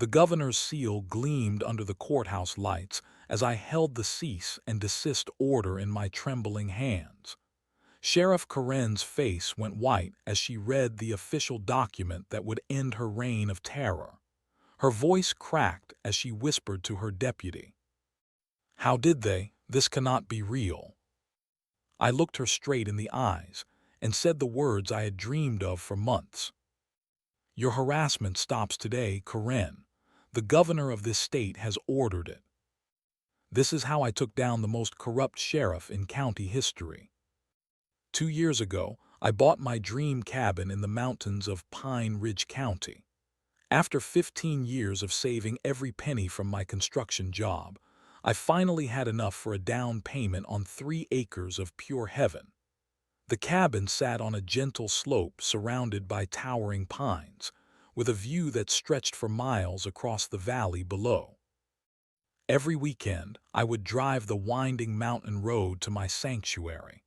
The governor's seal gleamed under the courthouse lights as I held the cease and desist order in my trembling hands. Sheriff Karen's face went white as she read the official document that would end her reign of terror. Her voice cracked as she whispered to her deputy. "How did they? This cannot be real." I looked her straight in the eyes and said the words I had dreamed of for months. "Your harassment stops today, Karen. The governor of this state has ordered it." This is how I took down the most corrupt sheriff in county history. 2 years ago, I bought my dream cabin in the mountains of Pine Ridge County. After 15 years of saving every penny from my construction job, I finally had enough for a down payment on 3 acres of pure heaven. The cabin sat on a gentle slope surrounded by towering pines, with a view that stretched for miles across the valley below. Every weekend, I would drive the winding mountain road to my sanctuary.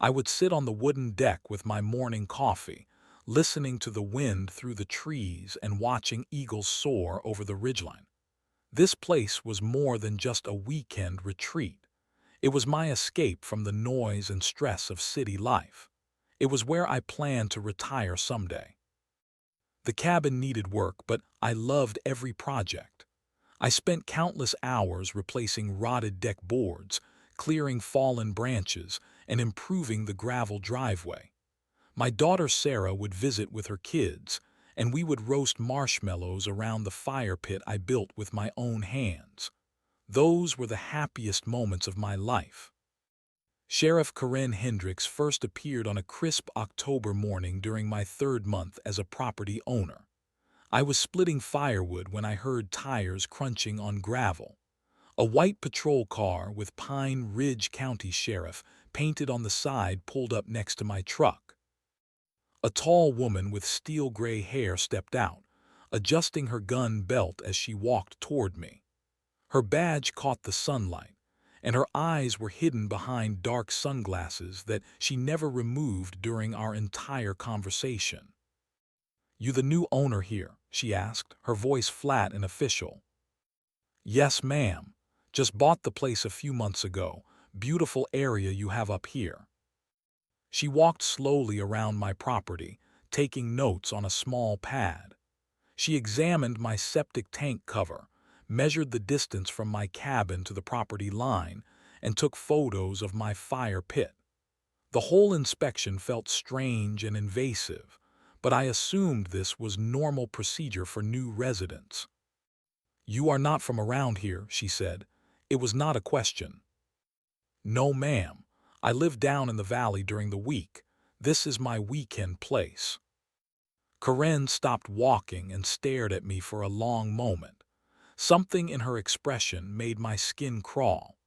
I would sit on the wooden deck with my morning coffee, listening to the wind through the trees and watching eagles soar over the ridgeline. This place was more than just a weekend retreat. It was my escape from the noise and stress of city life. It was where I planned to retire someday. The cabin needed work, but I loved every project. I spent countless hours replacing rotted deck boards, clearing fallen branches, and improving the gravel driveway. My daughter Sarah would visit with her kids, and we would roast marshmallows around the fire pit I built with my own hands. Those were the happiest moments of my life. Sheriff Karen Hendricks first appeared on a crisp October morning during my 3rd month as a property owner. I was splitting firewood when I heard tires crunching on gravel. A white patrol car with Pine Ridge County Sheriff painted on the side pulled up next to my truck. A tall woman with steel-gray hair stepped out, adjusting her gun belt as she walked toward me. Her badge caught the sunlight, and her eyes were hidden behind dark sunglasses that she never removed during our entire conversation. "You the new owner here?" she asked, her voice flat and official. "Yes, ma'am. Just bought the place a few months ago. Beautiful area you have up here." She walked slowly around my property, taking notes on a small pad. She examined my septic tank cover, measured the distance from my cabin to the property line, and took photos of my fire pit. The whole inspection felt strange and invasive, but I assumed this was normal procedure for new residents. "You are not from around here," she said. It was not a question. "No, ma'am. I live down in the valley during the week. This is my weekend place." Karen stopped walking and stared at me for a long moment. Something in her expression made my skin crawl.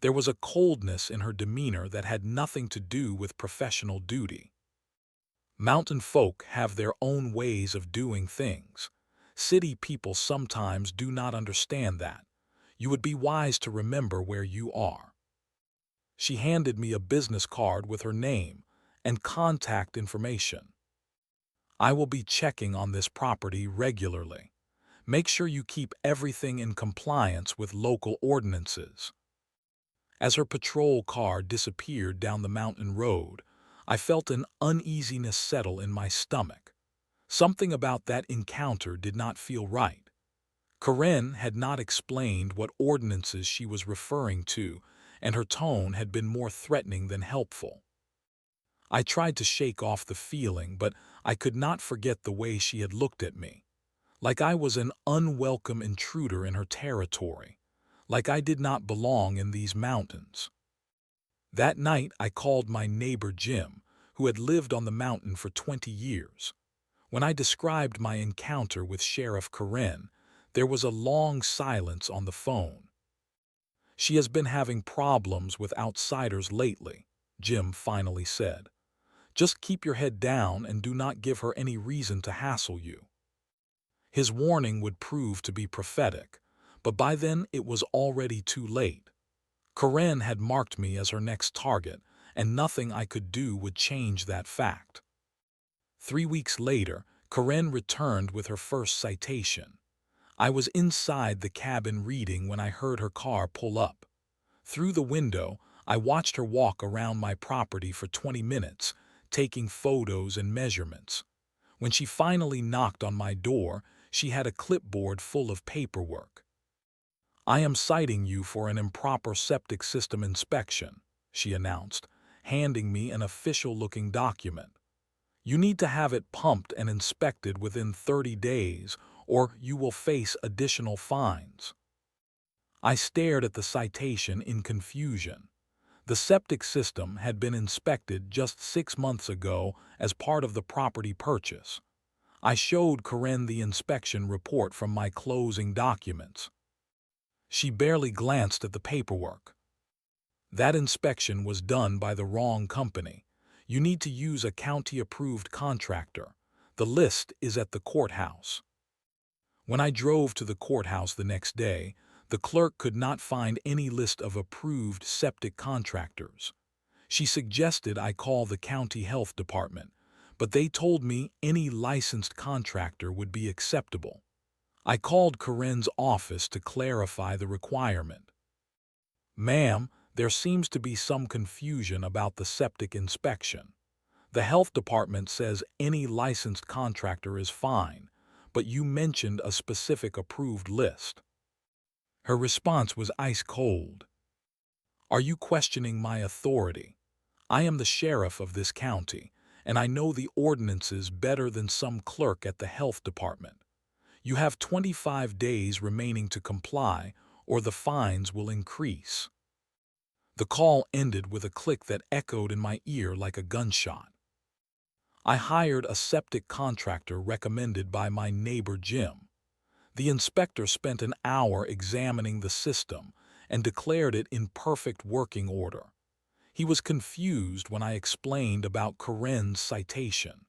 There was a coldness in her demeanor that had nothing to do with professional duty. Mountain folk have their own ways of doing things. City people sometimes do not understand that. You would be wise to remember where you are. She handed me a business card with her name and contact information. "I will be checking on this property regularly. Make sure you keep everything in compliance with local ordinances." As her patrol car disappeared down the mountain road, I felt an uneasiness settle in my stomach. Something about that encounter did not feel right. Karen had not explained what ordinances she was referring to, and her tone had been more threatening than helpful. I tried to shake off the feeling, but I could not forget the way she had looked at me. Like I was an unwelcome intruder in her territory. Like I did not belong in these mountains. That night I called my neighbor Jim, who had lived on the mountain for 20 years. When I described my encounter with Sheriff Karen, there was a long silence on the phone. "She has been having problems with outsiders lately," Jim finally said. "Just keep your head down and do not give her any reason to hassle you." His warning would prove to be prophetic, but by then it was already too late. Karen had marked me as her next target, and nothing I could do would change that fact. 3 weeks later, Karen returned with her first citation. I was inside the cabin reading when I heard her car pull up. Through the window, I watched her walk around my property for 20 minutes, taking photos and measurements. When she finally knocked on my door, she had a clipboard full of paperwork. "I am citing you for an improper septic system inspection," she announced, handing me an official-looking document. "You need to have it pumped and inspected within 30 days, or you will face additional fines." I stared at the citation in confusion. The septic system had been inspected just 6 months ago as part of the property purchase. I showed Karen the inspection report from my closing documents. She barely glanced at the paperwork. "That inspection was done by the wrong company. You need to use a county-approved contractor. The list is at the courthouse." When I drove to the courthouse the next day, the clerk could not find any list of approved septic contractors. She suggested I call the county health department, but they told me any licensed contractor would be acceptable. I called Corinne's office to clarify the requirement. "Ma'am, there seems to be some confusion about the septic inspection. The health department says any licensed contractor is fine, but you mentioned a specific approved list." Her response was ice cold. "Are you questioning my authority? I am the sheriff of this county, and I know the ordinances better than some clerk at the health department. You have 25 days remaining to comply, or the fines will increase." The call ended with a click that echoed in my ear like a gunshot. I hired a septic contractor recommended by my neighbor Jim. The inspector spent an hour examining the system and declared it in perfect working order. He was confused when I explained about Corinne's citation.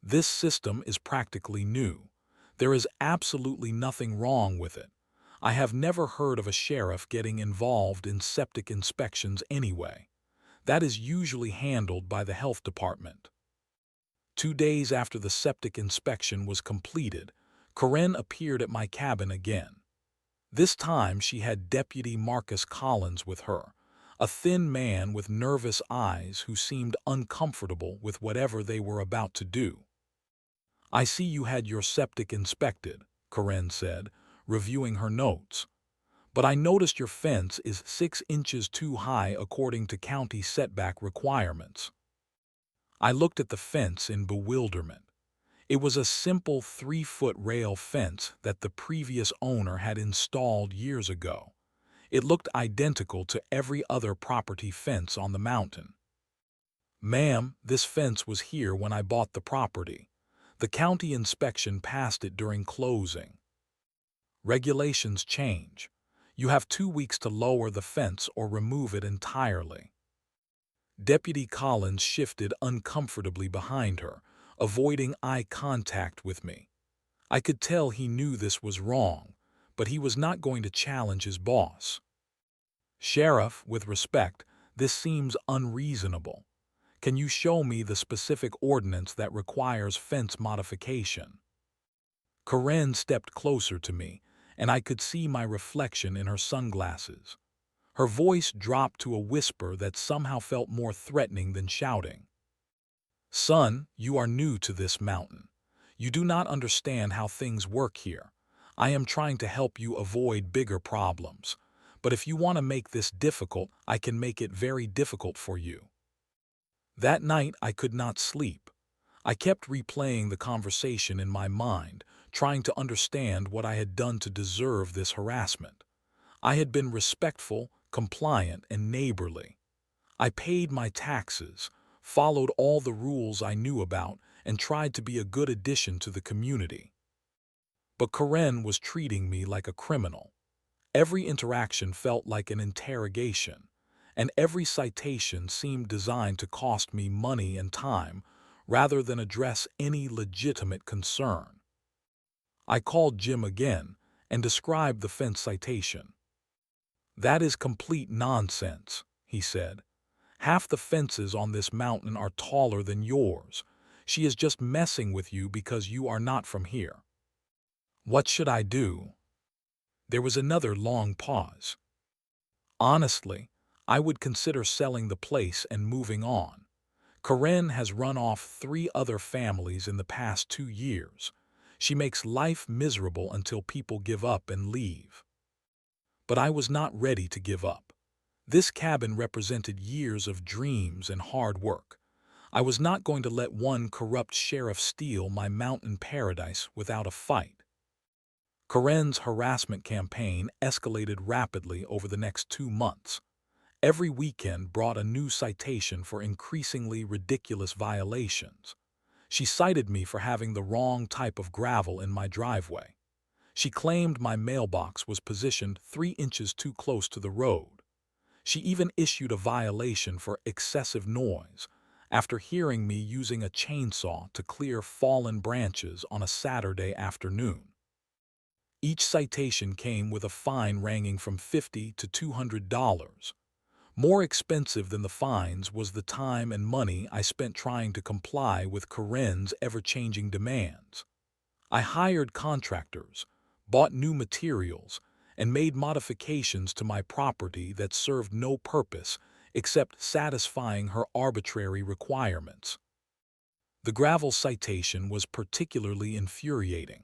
"This system is practically new. There is absolutely nothing wrong with it. I have never heard of a sheriff getting involved in septic inspections anyway. That is usually handled by the health department." 2 days after the septic inspection was completed, Corinne appeared at my cabin again. This time she had Deputy Marcus Collins with her, a thin man with nervous eyes who seemed uncomfortable with whatever they were about to do. "I see you had your septic inspected," Corinne said, reviewing her notes. "But I noticed your fence is 6 inches too high according to county setback requirements." I looked at the fence in bewilderment. It was a simple 3-foot rail fence that the previous owner had installed years ago. It looked identical to every other property fence on the mountain. "Ma'am, this fence was here when I bought the property. The county inspection passed it during closing. Regulations change. You have 2 weeks to lower the fence or remove it entirely." Deputy Collins shifted uncomfortably behind her, avoiding eye contact with me. I could tell he knew this was wrong, but he was not going to challenge his boss. "Sheriff, with respect, this seems unreasonable. Can you show me the specific ordinance that requires fence modification?" Corinne stepped closer to me, and I could see my reflection in her sunglasses. Her voice dropped to a whisper that somehow felt more threatening than shouting. "Son, you are new to this mountain. You do not understand how things work here. I am trying to help you avoid bigger problems. But if you want to make this difficult, I can make it very difficult for you." That night I could not sleep. I kept replaying the conversation in my mind, trying to understand what I had done to deserve this harassment. I had been respectful, compliant, and neighborly. I paid my taxes, followed all the rules I knew about, and tried to be a good addition to the community. But Corinne was treating me like a criminal. Every interaction felt like an interrogation, and every citation seemed designed to cost me money and time rather than address any legitimate concern. I called Jim again and described the fence citation. "That is complete nonsense," he said. "Half the fences on this mountain are taller than yours. She is just messing with you because you are not from here." What should I do? There was another long pause. Honestly, I would consider selling the place and moving on. Karen has run off 3 other families in the past 2 years. She makes life miserable until people give up and leave. But I was not ready to give up. This cabin represented years of dreams and hard work. I was not going to let one corrupt sheriff steal my mountain paradise without a fight. Karen's harassment campaign escalated rapidly over the next 2 months. Every weekend brought a new citation for increasingly ridiculous violations. She cited me for having the wrong type of gravel in my driveway. She claimed my mailbox was positioned 3 inches too close to the road. She even issued a violation for excessive noise after hearing me using a chainsaw to clear fallen branches on a Saturday afternoon. Each citation came with a fine ranging from $50 to $200. More expensive than the fines was the time and money I spent trying to comply with Karen's ever-changing demands. I hired contractors, bought new materials, and made modifications to my property that served no purpose except satisfying her arbitrary requirements. The gravel citation was particularly infuriating.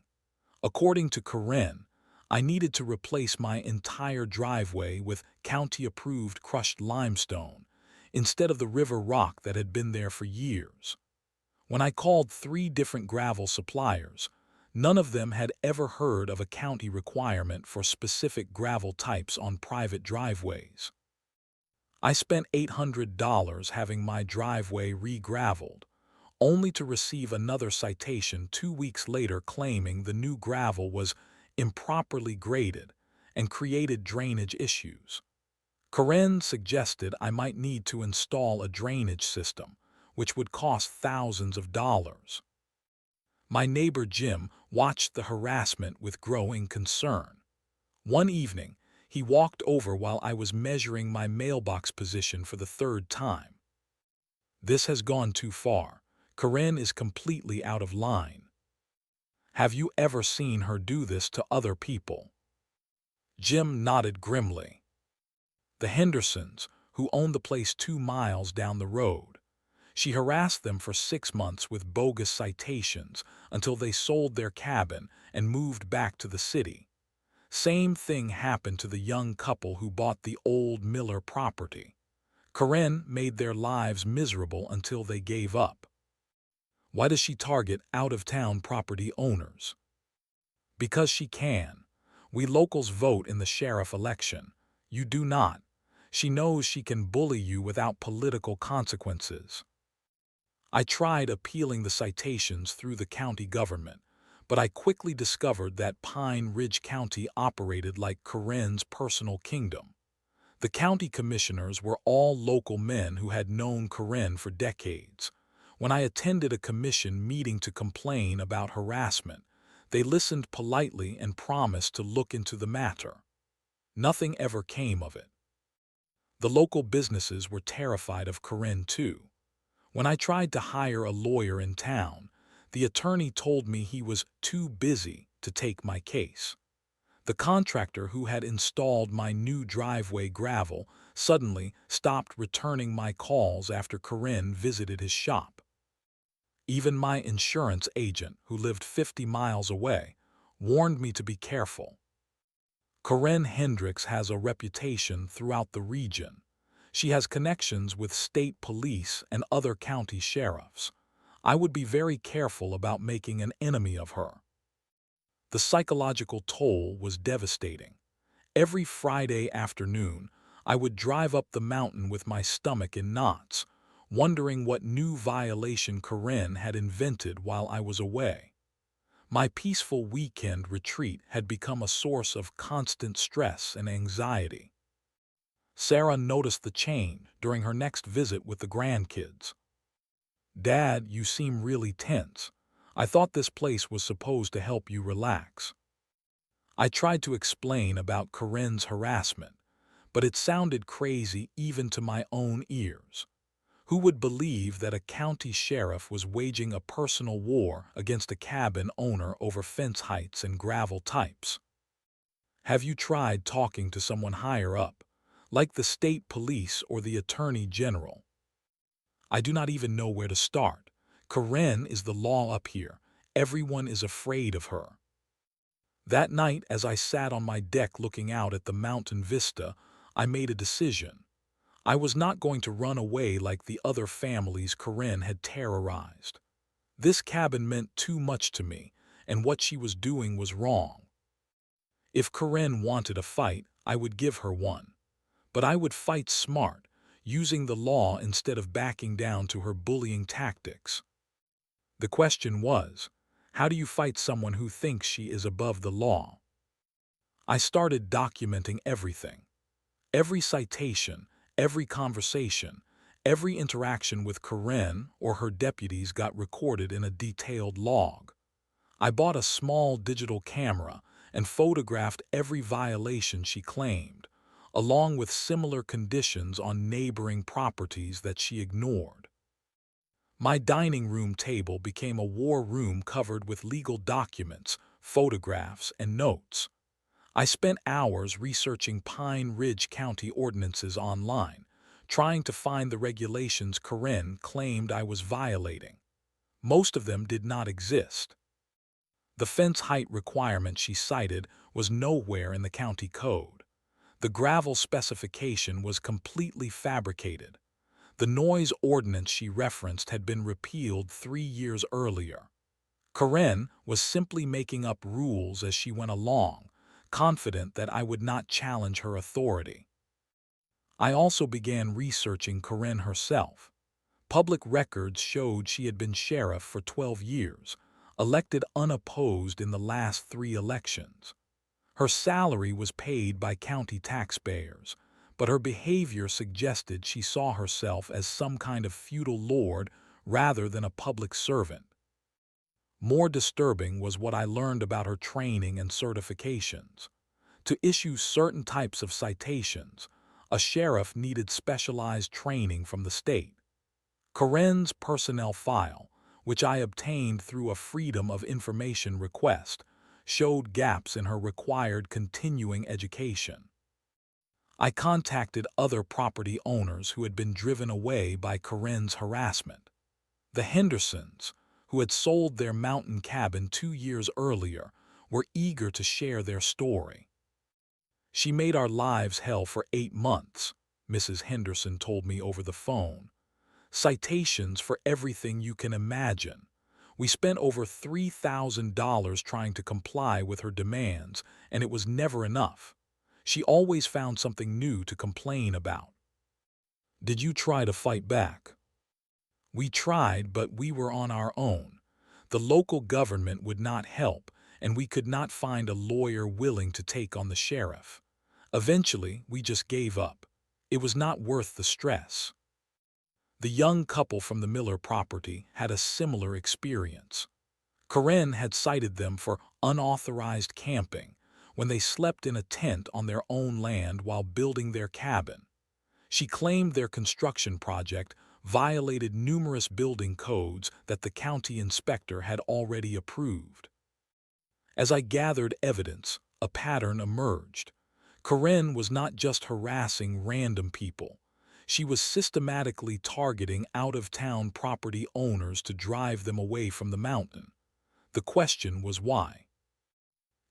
According to Karen, I needed to replace my entire driveway with county-approved crushed limestone instead of the river rock that had been there for years. When I called 3 different gravel suppliers, none of them had ever heard of a county requirement for specific gravel types on private driveways. I spent $800 having my driveway re-graveled, only to receive another citation 2 weeks later claiming the new gravel was improperly graded and created drainage issues. Karen suggested I might need to install a drainage system, which would cost thousands of dollars. My neighbor Jim watched the harassment with growing concern. One evening, he walked over while I was measuring my mailbox position for the 3rd time. This has gone too far. Karen is completely out of line. Have you ever seen her do this to other people? Jim nodded grimly. The Hendersons, who owned the place 2 miles down the road. She harassed them for 6 months with bogus citations until they sold their cabin and moved back to the city. Same thing happened to the young couple who bought the old Miller property. Karen made their lives miserable until they gave up. Why does she target out-of-town property owners? Because she can. We locals vote in the sheriff election. You do not. She knows she can bully you without political consequences. I tried appealing the citations through the county government, but I quickly discovered that Pine Ridge County operated like Karen's personal kingdom. The county commissioners were all local men who had known Karen for decades. When I attended a commission meeting to complain about harassment, they listened politely and promised to look into the matter. Nothing ever came of it. The local businesses were terrified of Karen too. When I tried to hire a lawyer in town, the attorney told me he was too busy to take my case. The contractor who had installed my new driveway gravel suddenly stopped returning my calls after Karen visited his shop. Even my insurance agent, who lived 50 miles away, warned me to be careful. Karen Hendricks has a reputation throughout the region. She has connections with state police and other county sheriffs. I would be very careful about making an enemy of her. The psychological toll was devastating. Every Friday afternoon, I would drive up the mountain with my stomach in knots, wondering what new violation Karen had invented while I was away. My peaceful weekend retreat had become a source of constant stress and anxiety. Sarah noticed the change during her next visit with the grandkids. "Dad, you seem really tense. I thought this place was supposed to help you relax." I tried to explain about Karen's harassment, but it sounded crazy even to my own ears. Who would believe that a county sheriff was waging a personal war against a cabin owner over fence heights and gravel types? Have you tried talking to someone higher up, like the state police or the attorney general? I do not even know where to start. Karen is the law up here. Everyone is afraid of her. That night, as I sat on my deck looking out at the mountain vista, I made a decision. I was not going to run away like the other families Karen had terrorized. This cabin meant too much to me, and what she was doing was wrong. If Karen wanted a fight, I would give her one. But I would fight smart, using the law instead of backing down to her bullying tactics. The question was, how do you fight someone who thinks she is above the law? I started documenting everything. Every citation, every conversation, every interaction with Karen or her deputies got recorded in a detailed log. I bought a small digital camera and photographed every violation she claimed, along with similar conditions on neighboring properties that she ignored. My dining room table became a war room covered with legal documents, photographs, and notes. I spent hours researching Pine Ridge County ordinances online, trying to find the regulations Karen claimed I was violating. Most of them did not exist. The fence height requirement she cited was nowhere in the county code. The gravel specification was completely fabricated. The noise ordinance she referenced had been repealed 3 years earlier. Karen was simply making up rules as she went along, confident that I would not challenge her authority. I also began researching Karen herself. Public records showed she had been sheriff for 12 years, elected unopposed in the last 3 elections. Her salary was paid by county taxpayers, but her behavior suggested she saw herself as some kind of feudal lord rather than a public servant. More disturbing was what I learned about her training and certifications. To issue certain types of citations, a sheriff needed specialized training from the state. Karen's personnel file, which I obtained through a Freedom of Information request, showed gaps in her required continuing education. I contacted other property owners who had been driven away by Karen's harassment. The Hendersons, who had sold their mountain cabin 2 years earlier, were eager to share their story. "She made our lives hell for 8 months," Mrs. Henderson told me over the phone. "Citations for everything you can imagine. We spent over $3,000 trying to comply with her demands, and it was never enough. She always found something new to complain about." Did you try to fight back? We tried, but we were on our own. The local government would not help, and we could not find a lawyer willing to take on the sheriff. Eventually, we just gave up. It was not worth the stress. The young couple from the Miller property had a similar experience. Karen had cited them for unauthorized camping when they slept in a tent on their own land while building their cabin. She claimed their construction project violated numerous building codes that the county inspector had already approved. As I gathered evidence, a pattern emerged. Karen was not just harassing random people. She was systematically targeting out-of-town property owners to drive them away from the mountain. The question was why.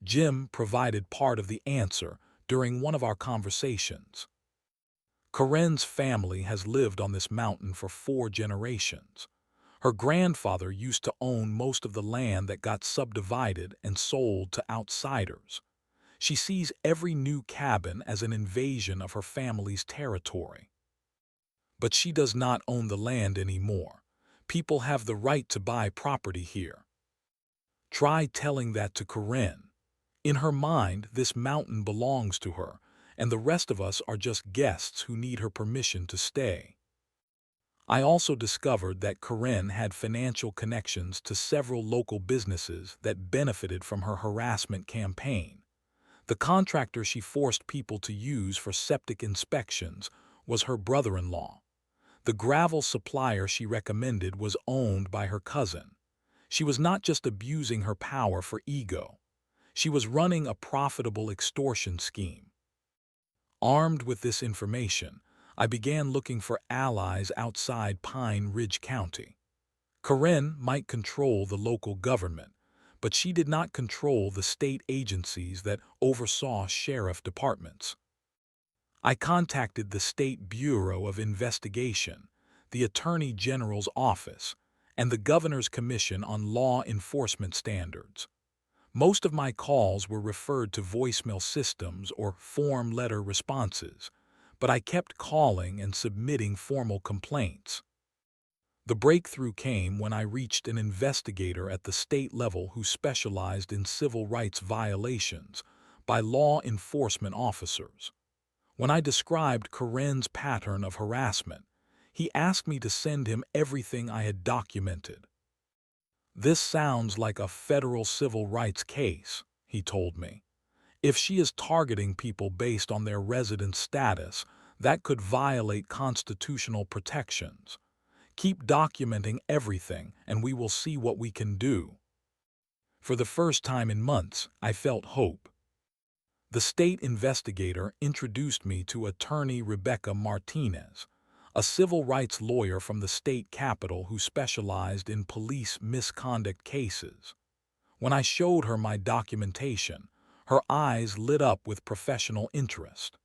Jim provided part of the answer during one of our conversations. Karen's family has lived on this mountain for 4 generations. Her grandfather used to own most of the land that got subdivided and sold to outsiders. She sees every new cabin as an invasion of her family's territory. But she does not own the land anymore. People have the right to buy property here. Try telling that to Karen. In her mind, this mountain belongs to her, and the rest of us are just guests who need her permission to stay. I also discovered that Karen had financial connections to several local businesses that benefited from her harassment campaign. The contractor she forced people to use for septic inspections was her brother-in-law. The gravel supplier she recommended was owned by her cousin. She was not just abusing her power for ego. She was running a profitable extortion scheme. Armed with this information, I began looking for allies outside Pine Ridge County. Karen might control the local government, but she did not control the state agencies that oversaw sheriff departments. I contacted the State Bureau of Investigation, the Attorney General's office, and the Governor's Commission on Law Enforcement Standards. Most of my calls were referred to voicemail systems or form letter responses, but I kept calling and submitting formal complaints. The breakthrough came when I reached an investigator at the state level who specialized in civil rights violations by law enforcement officers. When I described Karen's pattern of harassment, he asked me to send him everything I had documented. "This sounds like a federal civil rights case," he told me. "If she is targeting people based on their resident status, that could violate constitutional protections. Keep documenting everything, and we will see what we can do." For the first time in months, I felt hope. The state investigator introduced me to attorney Rebecca Martinez, a civil rights lawyer from the state capitol who specialized in police misconduct cases. When I showed her my documentation, her eyes lit up with professional interest.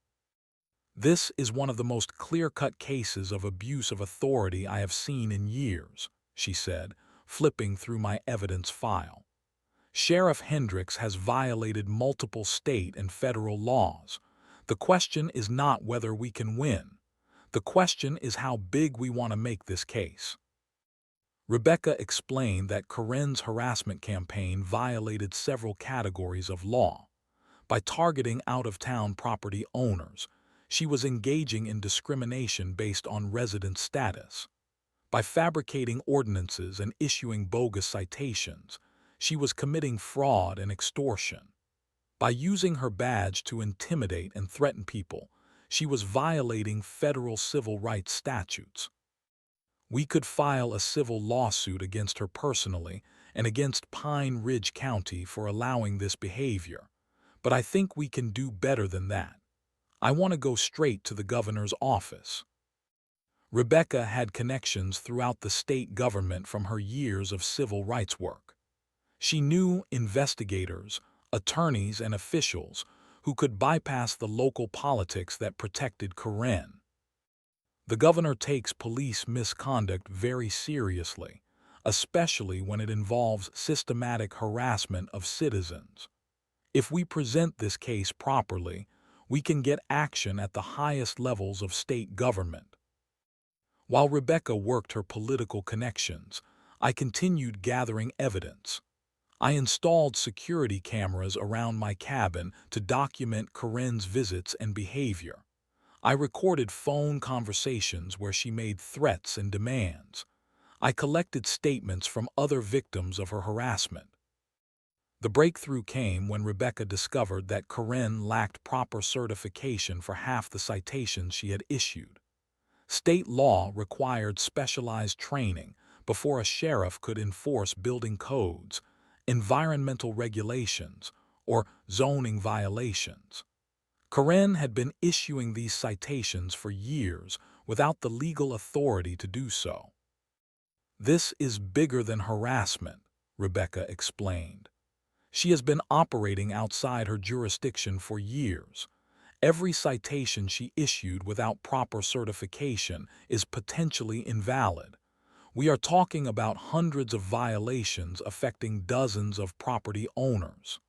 "This is one of the most clear-cut cases of abuse of authority I have seen in years," she said, flipping through my evidence file. "Sheriff Hendricks has violated multiple state and federal laws. The question is not whether we can win. The question is how big we want to make this case." Rebecca explained that Karen's harassment campaign violated several categories of law. By targeting out-of-town property owners, she was engaging in discrimination based on resident status. By fabricating ordinances and issuing bogus citations, she was committing fraud and extortion. By using her badge to intimidate and threaten people, she was violating federal civil rights statutes. We could file a civil lawsuit against her personally and against Pine Ridge County for allowing this behavior, but I think we can do better than that. I want to go straight to the governor's office. Rebecca had connections throughout the state government from her years of civil rights work. She knew investigators, attorneys, and officials who could bypass the local politics that protected Karen. The governor takes police misconduct very seriously, especially when it involves systematic harassment of citizens. If we present this case properly, we can get action at the highest levels of state government. While Rebecca worked her political connections, I continued gathering evidence. I installed security cameras around my cabin to document Karen's visits and behavior. I recorded phone conversations where she made threats and demands. I collected statements from other victims of her harassment. The breakthrough came when Rebecca discovered that Karen lacked proper certification for half the citations she had issued. State law required specialized training before a sheriff could enforce building codes, environmental regulations, or zoning violations. Karen had been issuing these citations for years without the legal authority to do so. "This is bigger than harassment," Rebecca explained. "She has been operating outside her jurisdiction for years. Every citation she issued without proper certification is potentially invalid. We are talking about hundreds of violations affecting dozens of property owners."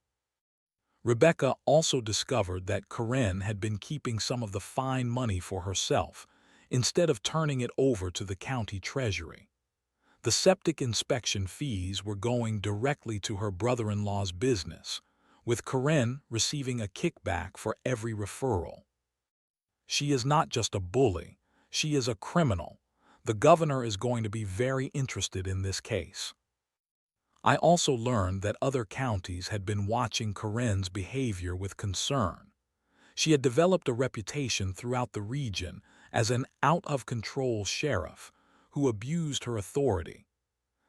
Rebecca also discovered that Karen had been keeping some of the fine money for herself, instead of turning it over to the county treasury. The septic inspection fees were going directly to her brother-in-law's business, with Karen receiving a kickback for every referral. "She is not just a bully, she is a criminal. The governor is going to be very interested in this case." I also learned that other counties had been watching Karen's behavior with concern. She had developed a reputation throughout the region as an out-of-control sheriff who abused her authority.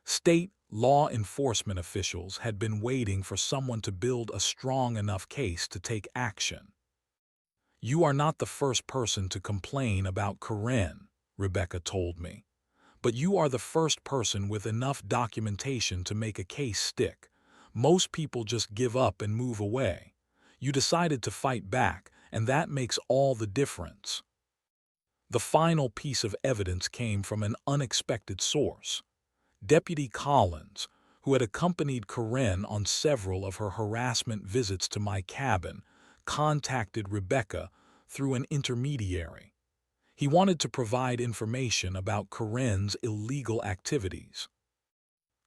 State law enforcement officials had been waiting for someone to build a strong enough case to take action. "You are not the first person to complain about Karen," Rebecca told me, "but you are the first person with enough documentation to make a case stick. Most people just give up and move away. You decided to fight back, and that makes all the difference." The final piece of evidence came from an unexpected source. Deputy Collins, who had accompanied Karen on several of her harassment visits to my cabin, contacted Rebecca through an intermediary. He wanted to provide information about Karen's illegal activities.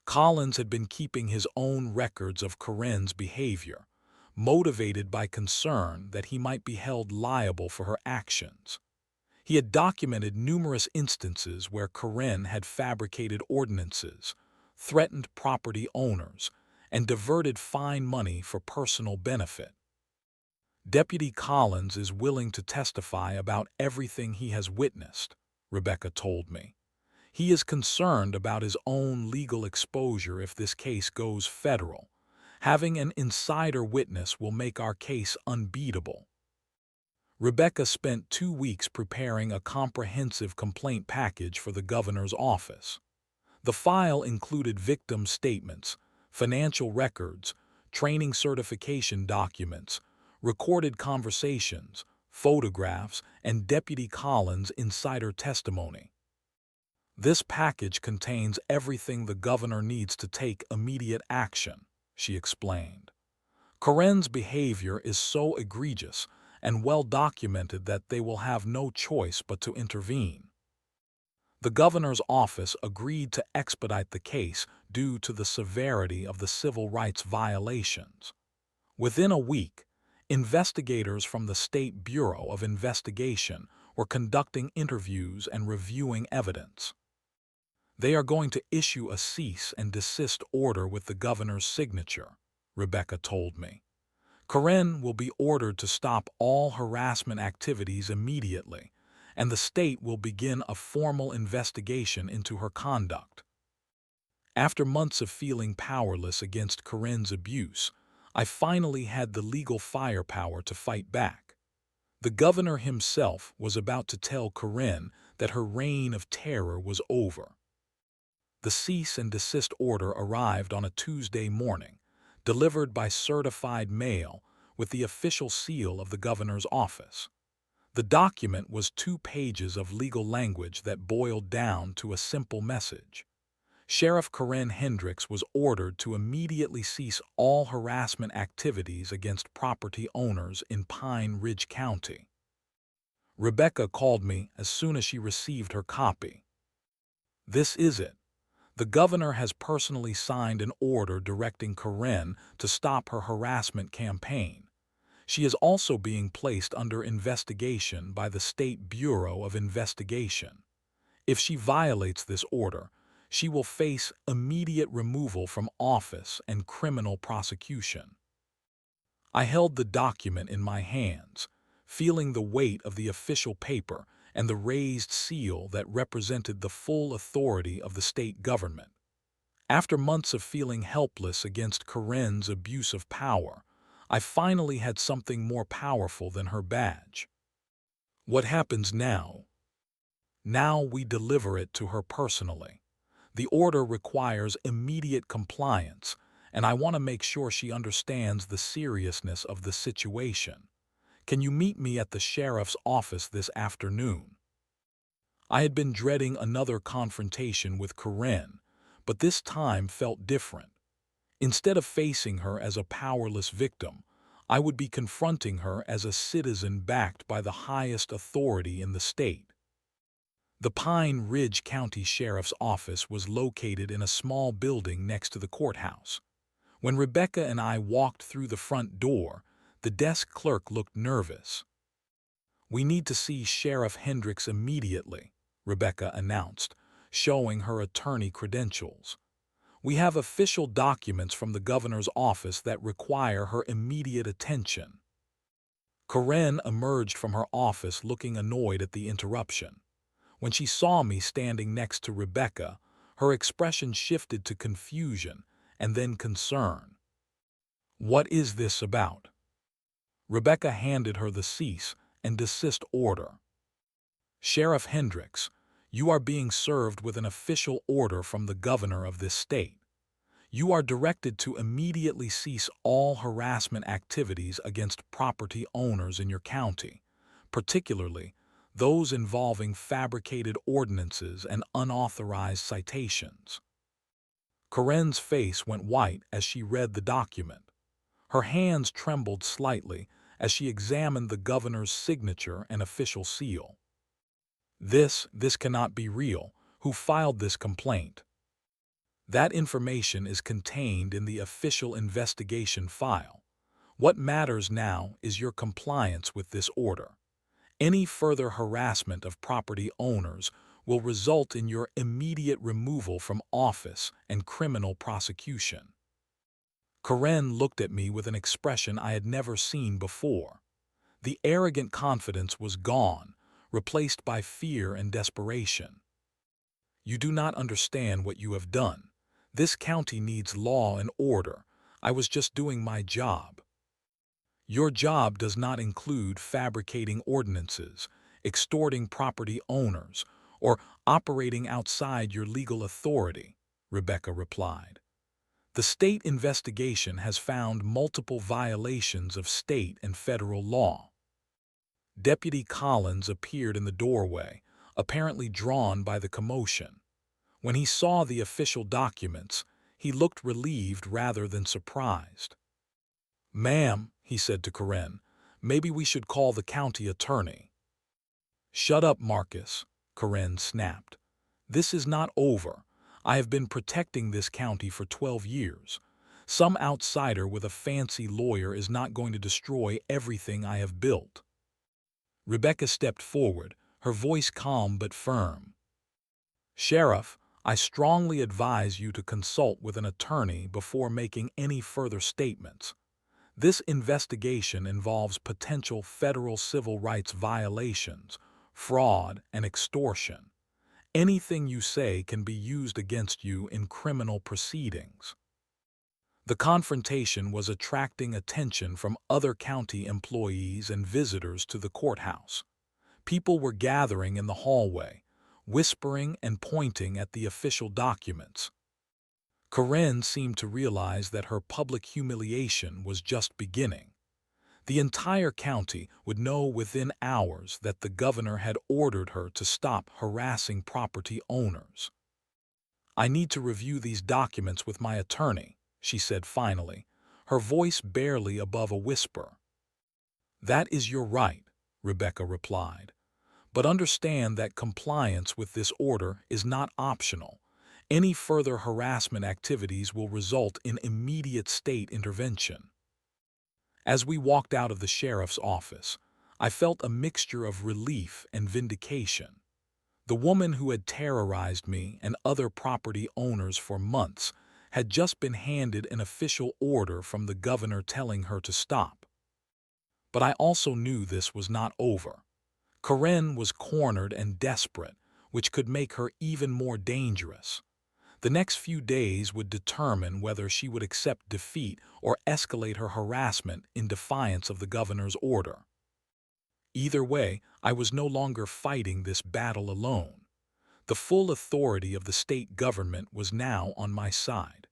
Collins had been keeping his own records of Karen's behavior, motivated by concern that he might be held liable for her actions. He had documented numerous instances where Karen had fabricated ordinances, threatened property owners, and diverted fine money for personal benefit. "Deputy Collins is willing to testify about everything he has witnessed," Rebecca told me. "He is concerned about his own legal exposure if this case goes federal. Having an insider witness will make our case unbeatable." Rebecca spent 2 weeks preparing a comprehensive complaint package for the governor's office. The file included victim statements, financial records, training certification documents, recorded conversations, photographs, and Deputy Collins' insider testimony. "This package contains everything the governor needs to take immediate action," she explained. "Karen's behavior is so egregious and well documented that they will have no choice but to intervene." The governor's office agreed to expedite the case due to the severity of the civil rights violations. Within a week, investigators from the State Bureau of Investigation were conducting interviews and reviewing evidence. "They are going to issue a cease and desist order with the governor's signature," Rebecca told me. "Karen will be ordered to stop all harassment activities immediately, and the state will begin a formal investigation into her conduct." After months of feeling powerless against Karen's abuse, I finally had the legal firepower to fight back. The governor himself was about to tell Karen that her reign of terror was over. The cease and desist order arrived on a Tuesday morning, delivered by certified mail with the official seal of the governor's office. The document was 2 pages of legal language that boiled down to a simple message. Sheriff Karen Hendricks was ordered to immediately cease all harassment activities against property owners in Pine Ridge County. Rebecca called me as soon as she received her copy. "This is it. The governor has personally signed an order directing Karen to stop her harassment campaign. She is also being placed under investigation by the State Bureau of Investigation. If she violates this order, she will face immediate removal from office and criminal prosecution." I held the document in my hands, feeling the weight of the official paper and the raised seal that represented the full authority of the state government. After months of feeling helpless against Karen's abuse of power, I finally had something more powerful than her badge. What happens now? Now we deliver it to her personally. The order requires immediate compliance, and I want to make sure she understands the seriousness of the situation. Can you meet me at the sheriff's office this afternoon? I had been dreading another confrontation with Karen, but this time felt different. Instead of facing her as a powerless victim, I would be confronting her as a citizen backed by the highest authority in the state. The Pine Ridge County Sheriff's Office was located in a small building next to the courthouse. When Rebecca and I walked through the front door, the desk clerk looked nervous. "We need to see Sheriff Hendricks immediately," Rebecca announced, showing her attorney credentials. "We have official documents from the governor's office that require her immediate attention." Karen emerged from her office looking annoyed at the interruption. When she saw me standing next to Rebecca, her expression shifted to confusion and then concern. "What is this about?" Rebecca handed her the cease and desist order. "Sheriff Hendricks, you are being served with an official order from the governor of this state. You are directed to immediately cease all harassment activities against property owners in your county, particularly those involving fabricated ordinances and unauthorized citations." Karen's face went white as she read the document. Her hands trembled slightly as she examined the governor's signature and official seal. This cannot be real. Who filed this complaint?" "That information is contained in the official investigation file. What matters now is your compliance with this order. Any further harassment of property owners will result in your immediate removal from office and criminal prosecution." Karen looked at me with an expression I had never seen before. The arrogant confidence was gone, replaced by fear and desperation. "You do not understand what you have done. This county needs law and order. I was just doing my job." "Your job does not include fabricating ordinances, extorting property owners, or operating outside your legal authority," Rebecca replied. "The state investigation has found multiple violations of state and federal law." Deputy Collins appeared in the doorway, apparently drawn by the commotion. When he saw the official documents, he looked relieved rather than surprised. "Ma'am," he said to Karen, "maybe we should call the county attorney." "Shut up, Marcus," Karen snapped. "This is not over. I have been protecting this county for 12 years. Some outsider with a fancy lawyer is not going to destroy everything I have built." Rebecca stepped forward, her voice calm but firm. "Sheriff, I strongly advise you to consult with an attorney before making any further statements. This investigation involves potential federal civil rights violations, fraud, and extortion. Anything you say can be used against you in criminal proceedings." The confrontation was attracting attention from other county employees and visitors to the courthouse. People were gathering in the hallway, whispering and pointing at the official documents. Karen seemed to realize that her public humiliation was just beginning. The entire county would know within hours that the governor had ordered her to stop harassing property owners. "I need to review these documents with my attorney," she said finally, her voice barely above a whisper. "That is your right," Rebecca replied. "But understand that compliance with this order is not optional. Any further harassment activities will result in immediate state intervention." As we walked out of the sheriff's office, I felt a mixture of relief and vindication. The woman who had terrorized me and other property owners for months had just been handed an official order from the governor telling her to stop. But I also knew this was not over. Karen was cornered and desperate, which could make her even more dangerous. The next few days would determine whether she would accept defeat or escalate her harassment in defiance of the governor's order. Either way, I was no longer fighting this battle alone. The full authority of the state government was now on my side.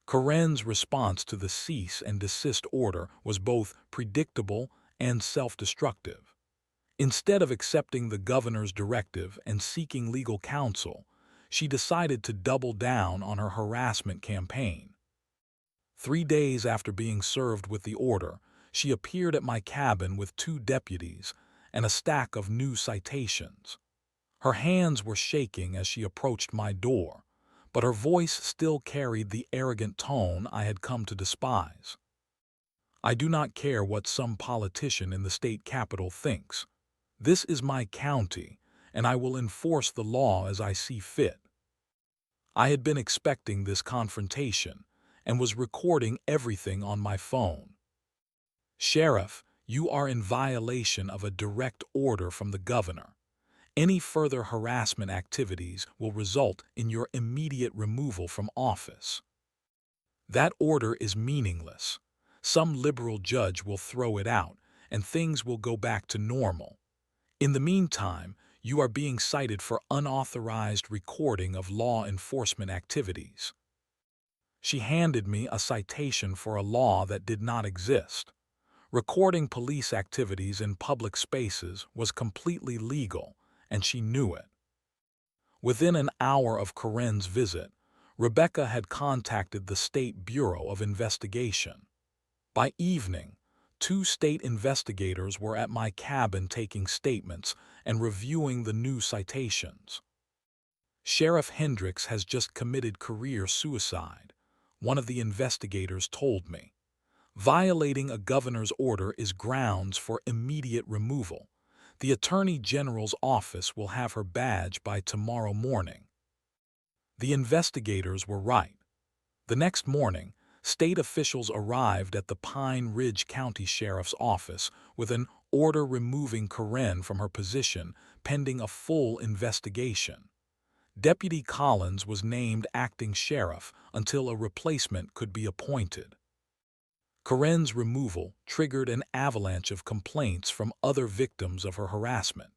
Karen's response to the cease and desist order was both predictable and self-destructive. Instead of accepting the governor's directive and seeking legal counsel, she decided to double down on her harassment campaign. 3 days after being served with the order, she appeared at my cabin with 2 deputies and a stack of new citations. Her hands were shaking as she approached my door, but her voice still carried the arrogant tone I had come to despise. "I do not care what some politician in the state capitol thinks. This is my county, and I will enforce the law as I see fit." I had been expecting this confrontation and was recording everything on my phone. "Sheriff, You are in violation of a direct order from the governor. Any further harassment activities will result in your immediate removal from office. That order is meaningless. Some liberal judge will throw it out, and things will go back to normal. In the meantime, you are being cited for unauthorized recording of law enforcement activities. She handed me a citation for a law that did not exist. Recording police activities in public spaces was completely legal, and she knew it. Within an hour of Corinne's visit, Rebecca had contacted the State Bureau of Investigation. By evening, 2 state investigators were at my cabin taking statements and reviewing the new citations. Sheriff Hendricks has just committed career suicide, one of the investigators told me. Violating a governor's order is grounds for immediate removal. The Attorney General's office will have her badge by tomorrow morning. The investigators were right. The next morning, state officials arrived at the Pine Ridge County Sheriff's Office with an order removing Corinne from her position pending a full investigation. Deputy Collins was named acting sheriff until a replacement could be appointed. Corinne's removal triggered an avalanche of complaints from other victims of her harassment.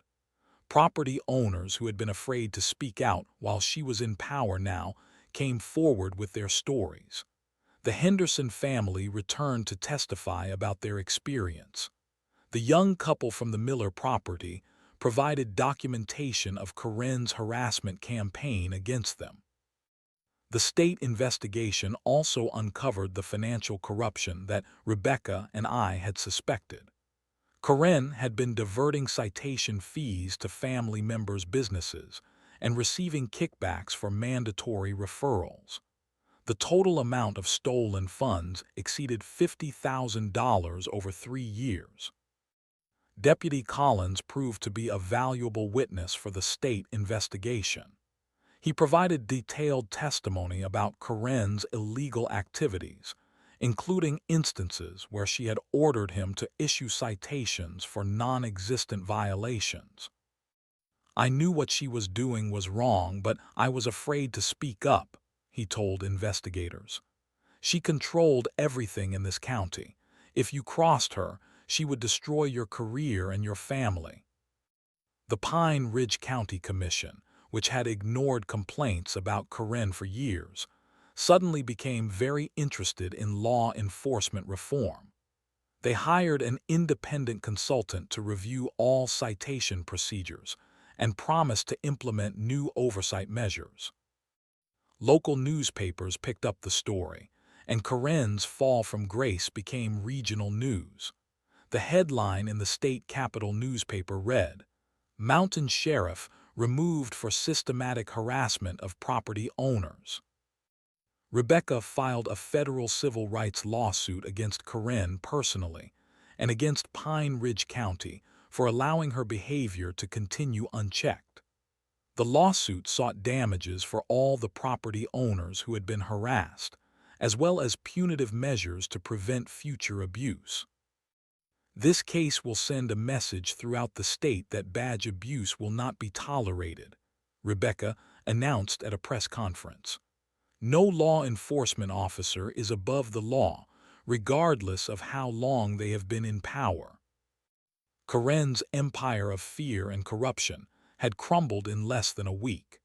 Property owners who had been afraid to speak out while she was in power now came forward with their stories. The Henderson family returned to testify about their experience. The young couple from the Miller property provided documentation of Corinne's harassment campaign against them. The state investigation also uncovered the financial corruption that Rebecca and I had suspected. Corinne had been diverting citation fees to family members' businesses and receiving kickbacks for mandatory referrals. The total amount of stolen funds exceeded $50,000 over 3 years. Deputy Collins proved to be a valuable witness for the state investigation. He provided detailed testimony about Corinne's illegal activities, including instances where she had ordered him to issue citations for non-existent violations. I knew what she was doing was wrong, but I was afraid to speak up, he told investigators. She controlled everything in this county. If you crossed her, she would destroy your career and your family. The Pine Ridge County Commission, which had ignored complaints about Corinne for years, suddenly became very interested in law enforcement reform. They hired an independent consultant to review all citation procedures and promised to implement new oversight measures. Local newspapers picked up the story, and Corinne's fall from grace became regional news. The headline in the state capital newspaper read, "Mountain Sheriff removed for systematic harassment of property owners." Rebecca filed a federal civil rights lawsuit against Corinne personally and against Pine Ridge County for allowing her behavior to continue unchecked. The lawsuit sought damages for all the property owners who had been harassed, as well as punitive measures to prevent future abuse. This case will send a message throughout the state that badge abuse will not be tolerated, Rebecca announced at a press conference. No law enforcement officer is above the law, regardless of how long they have been in power. Corinne's empire of fear and corruption had crumbled in less than a week.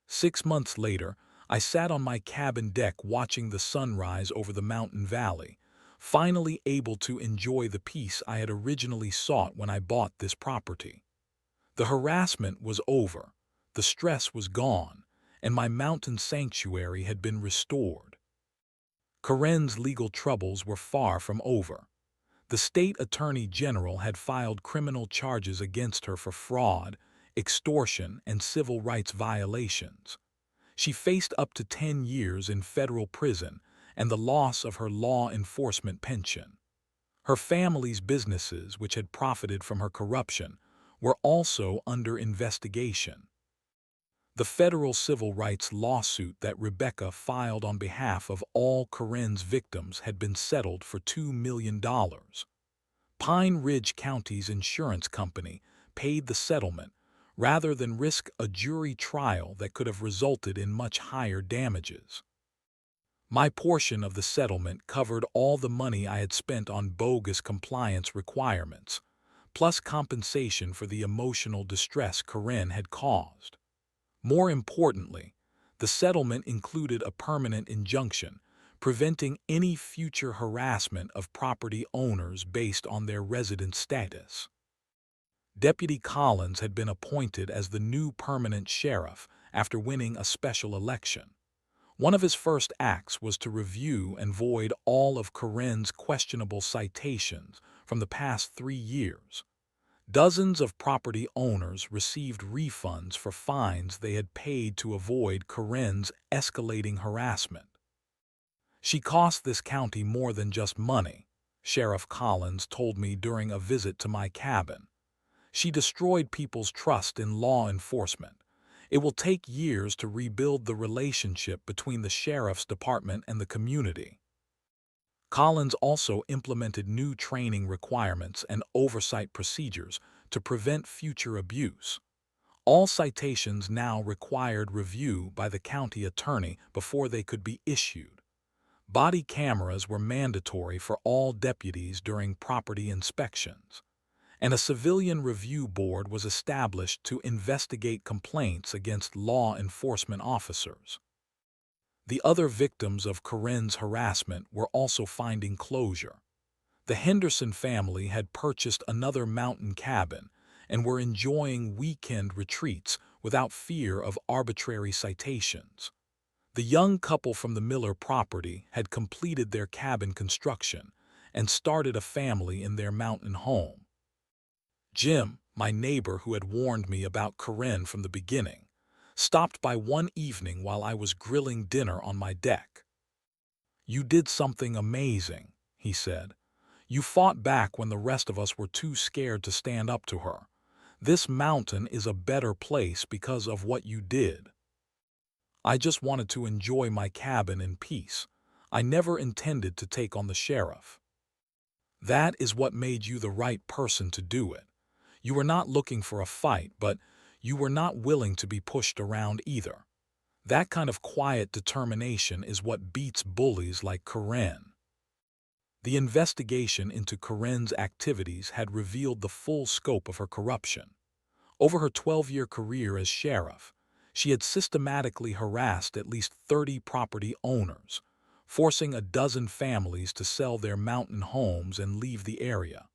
6 months later, I sat on my cabin deck watching the sunrise over the mountain valley, finally able to enjoy the peace I had originally sought when I bought this property. The harassment was over, the stress was gone, and my mountain sanctuary had been restored. Corinne's legal troubles were far from over. The state attorney general had filed criminal charges against her for fraud, extortion, and civil rights violations. She faced up to 10 years in federal prison and the loss of her law enforcement pension. Her family's businesses, which had profited from her corruption, were also under investigation. The federal civil rights lawsuit that Rebecca filed on behalf of all Corinne's victims had been settled for $2 million. Pine Ridge County's insurance company paid the settlement rather than risk a jury trial that could have resulted in much higher damages. My portion of the settlement covered all the money I had spent on bogus compliance requirements, plus compensation for the emotional distress Corinne had caused. More importantly, the settlement included a permanent injunction preventing any future harassment of property owners based on their resident status. Deputy Collins had been appointed as the new permanent sheriff after winning a special election. One of his first acts was to review and void all of Corinne's questionable citations from the past 3 years. Dozens of property owners received refunds for fines they had paid to avoid Corinne's escalating harassment. She cost this county more than just money, Sheriff Collins told me during a visit to my cabin. She destroyed people's trust in law enforcement. It will take years to rebuild the relationship between the sheriff's department and the community. Collins also implemented new training requirements and oversight procedures to prevent future abuse. All citations now required review by the county attorney before they could be issued. Body cameras were mandatory for all deputies during property inspections, and a civilian review board was established to investigate complaints against law enforcement officers. The other victims of Corinne's harassment were also finding closure. The Henderson family had purchased another mountain cabin and were enjoying weekend retreats without fear of arbitrary citations. The young couple from the Miller property had completed their cabin construction and started a family in their mountain home. Jim, my neighbor who had warned me about Corinne from the beginning, stopped by one evening while I was grilling dinner on my deck. "You did something amazing," he said. "You fought back when the rest of us were too scared to stand up to her. This mountain is a better place because of what you did." I just wanted to enjoy my cabin in peace. I never intended to take on the sheriff. That is what made you the right person to do it. You were not looking for a fight, but you were not willing to be pushed around either. That kind of quiet determination is what beats bullies like Corinne. The investigation into Corinne's activities had revealed the full scope of her corruption. Over her 12-year career as sheriff, she had systematically harassed at least 30 property owners, forcing a dozen families to sell their mountain homes and leave the area.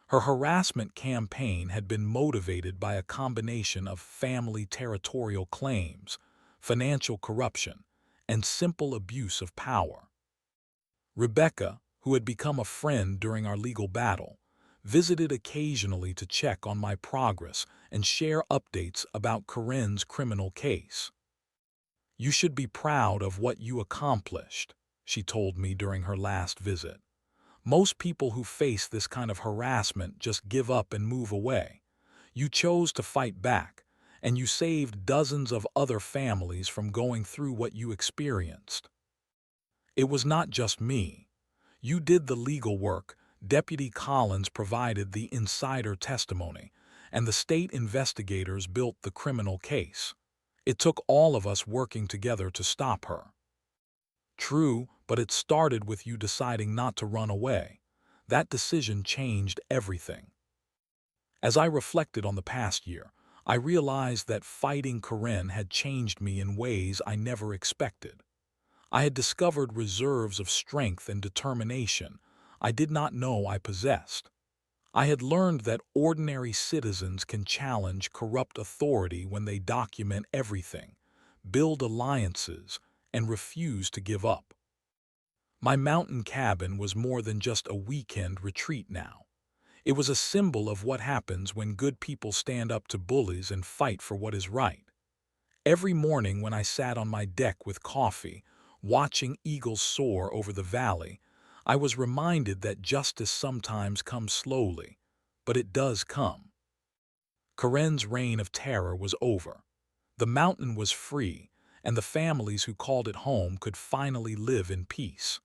Her harassment campaign had been motivated by a combination of family territorial claims, financial corruption, and simple abuse of power. Rebecca, who had become a friend during our legal battle, visited occasionally to check on my progress and share updates about Corinne's criminal case. "You should be proud of what you accomplished," she told me during her last visit. "Most people who face this kind of harassment just give up and move away. You chose to fight back, and you saved dozens of other families from going through what you experienced." It was not just me. You did the legal work, Deputy Collins provided the insider testimony, and the state investigators built the criminal case. It took all of us working together to stop her. True, but it started with you deciding not to run away. That decision changed everything. As I reflected on the past year, I realized that fighting Corinne had changed me in ways I never expected. I had discovered reserves of strength and determination I did not know I possessed. I had learned that ordinary citizens can challenge corrupt authority when they document everything, build alliances, and refuse to give up. My mountain cabin was more than just a weekend retreat now. It was a symbol of what happens when good people stand up to bullies and fight for what is right. Every morning when I sat on my deck with coffee, watching eagles soar over the valley, I was reminded that justice sometimes comes slowly, but it does come. Corinne's reign of terror was over. The mountain was free, and the families who called it home could finally live in peace.